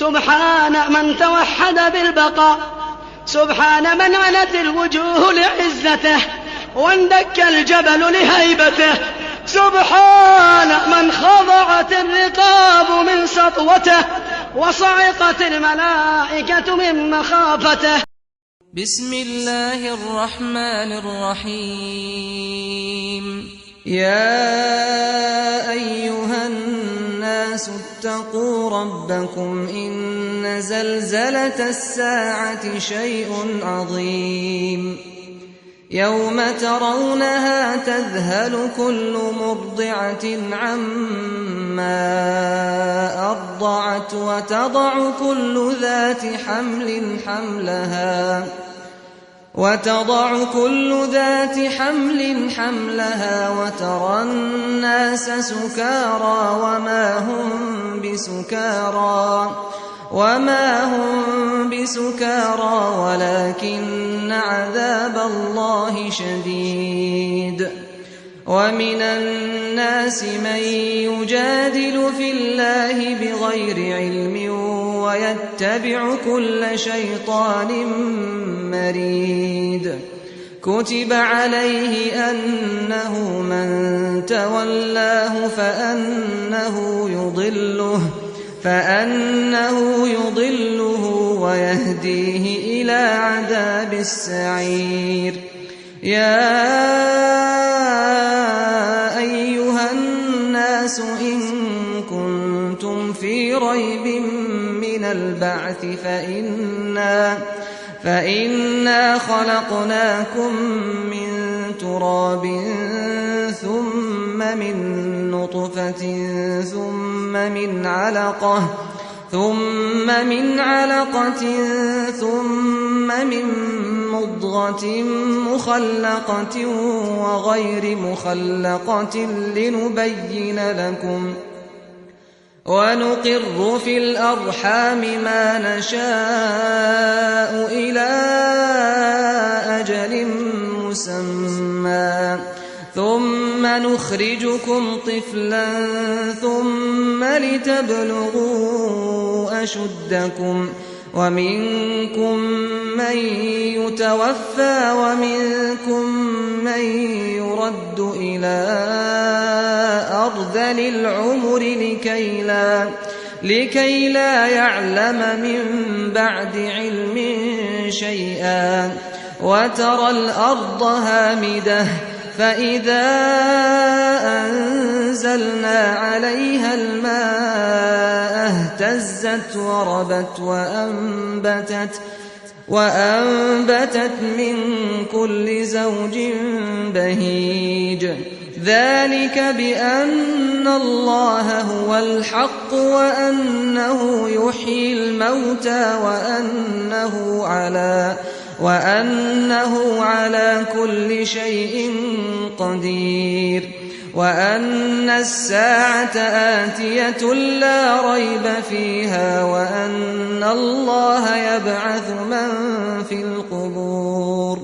سبحان من توحد بالبقاء، سبحان من علت الوجوه لعزته واندك الجبل لهيبته، سبحان من خضعت الرقاب من سطوته وصعقت الملائكة من مخافته. بسم الله الرحمن الرحيم. يا أيها الناس اتقوا ربكم إن زلزلة الساعة شيء عظيم. يوم ترونها تذهل كل مرضعة عما أرضعت وتضع كل ذات حمل حملها وترى الناس سكارى وما هم بسكارى ولكن عذاب الله شديد. ومن الناس من يجادل في الله بغير علم ويتبع كل شيطان مريد. كتب عليه أنه من تولاه فأنه يضله ويهديه إلى عذاب السعير. يا أيها الناس إن كنتم في ريب من البعث فإنا خلقناكم من تراب ثم من نطفة ثم من علقة ثم من مضغة مخلقة وغير مخلقة لنبين لكم، ونقر في الأرحام ما نشاء إلى أجل مسمى ثم نخرجكم طفلا ثم لتبلغوا أشدكم، ومنكم من يتوفى ومنكم من يرد إلى أرذل العمر لكي لا يعلم من بعد علم شيئا. وترى الأرض هامدة فإذا أنزلنا عليها الماء اهتزت وربت وأنبتت من كل زوج بهيج. ذلك بأن الله هو الحق وأنه يحيي الموتى وأنه على كل شيء قدير، وأن الساعة آتية لا ريب فيها، وأن الله يبعث من في القبور.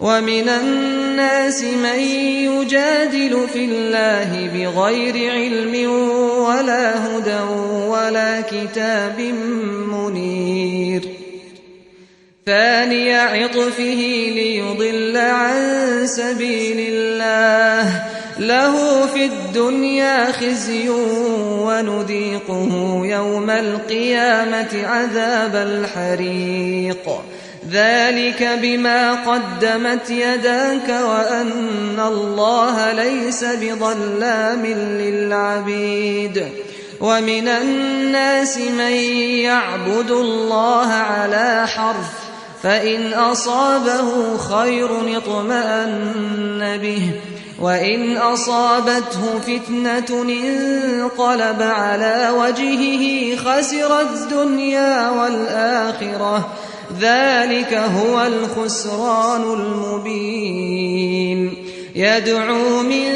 ومن الناس من يجادل في الله بغير علم ولا هدى ولا كتاب منير. ثاني عطفه ليضل عن سبيل الله له في الدنيا خزي ونذيقه يوم القيامة عذاب الحريق. ذلك بما قدمت يداك وأن الله ليس بظلام للعبيد. ومن الناس من يعبد الله على حرف فإن أصابه خير اطمأن به وإن أصابته فتنة انقلب على وجهه خسر الدنيا والآخرة. ذلك هو الخسران المبين. يدعو من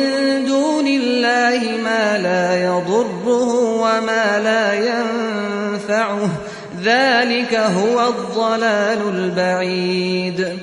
دون الله ما لا يضره وما لا ينفعه. ذلك هو الضلال البعيد.